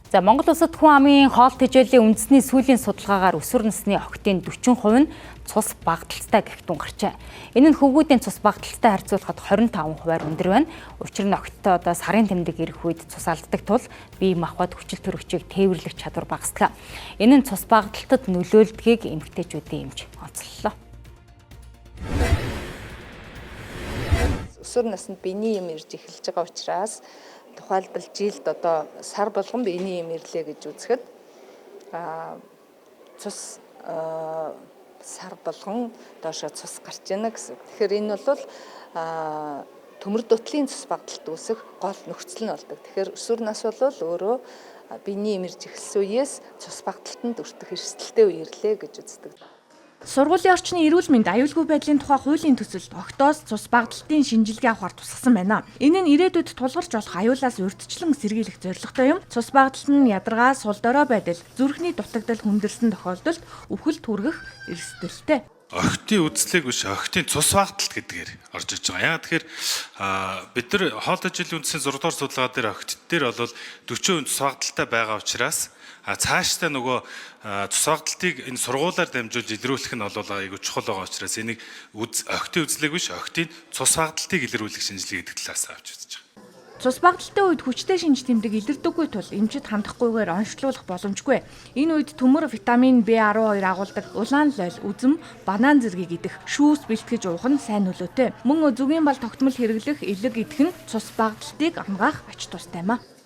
За Монгол улсад хүн амын хоол тэжээлийн үндэсний сүүлийн судалгаагаар өсвөр насны охидын 40% нь цус багталттай гэгтун гарчээ. Энэ нь хөвгүүдийн цус багталттай харьцуулахад 25% өндөр байна. Учир нь охидтой одоо сарын тэмдэг ирэх үед цус алддаг тул бие махбод хүчил төрөгчийг тээвэрлэх чадвар багасдаг. Энэ нь цус багталтад нөлөөлдгийг эмэгтэйчүүдийн эмч онцлолоо. Өсвөр наснд биений юм ирж эхэлж байгаа учраас тухайлбал жилд одоо сар болгон биений юм ирлээ гэж үзэхэд цус сар болгон доошоо цус гарч яана гэсэн. Тэгэхээр энэ бол төмөр дутлын цус багталт үүсэх гол нөхцөл нь болдог. Тэгэхээр өсвөр нас бол өөрөө биений юм ирж эхэлсэн үеэс цус багталтанд өртөх эрсдэлтэй үе ирлээ гэж үздэг. Сургуулийн орчны эрүүл мэнд аюулгүй байдлын тухай хуулийн төсөлд огтоос цус багталтын шинжилгээ авахар тусгасан байна. Энэ нь ирээдүйд тулгарч болох аюулаас урьдчилан сэргийлэх зорилготой юм. Цус багталт нь ядаргаа, сул дорой байдал, зүрхний дутагдал хүндэрсэн тохиолдолд үхэлд хүргэх эрсдэлтэй. Охидын үзлэг биш, охидын цус багталт гэдгээр орж иж байгаа. Яагаад тэгэхээр бид нар хоол тэжээлийн үндэсний 6 дугаар судалгаа дээр охид дээр бол 40% цус багталтай байгаа учраас цаашдаа нөгөө цус багталтыг энэ сургуулаар дамжуулж илрүүлэх нь бол айгүй чухал байгаа учраас энийг охидын үзлэг биш, охидын цус багталтыг илрүүлэх шинжилгээ гэдэг талаас авч үзэж байгаа. Цус багталтын үед хүчтэй шинж тэмдэг илэрдэггүй тул эмчид хандахгүйгээр онцлуулах боломжгүй. Энэ үед төмөр витамин B12 агуулдаг улаан лойл, үзэм, банан зэргийг идэх, шүүс бэлтгэж уух нь сайн нөлөөтэй. Мөн зүгийн бал тогтмол хэрэглэх, элэг идэх нь цус багталтыг амгаах ач тустай юм а.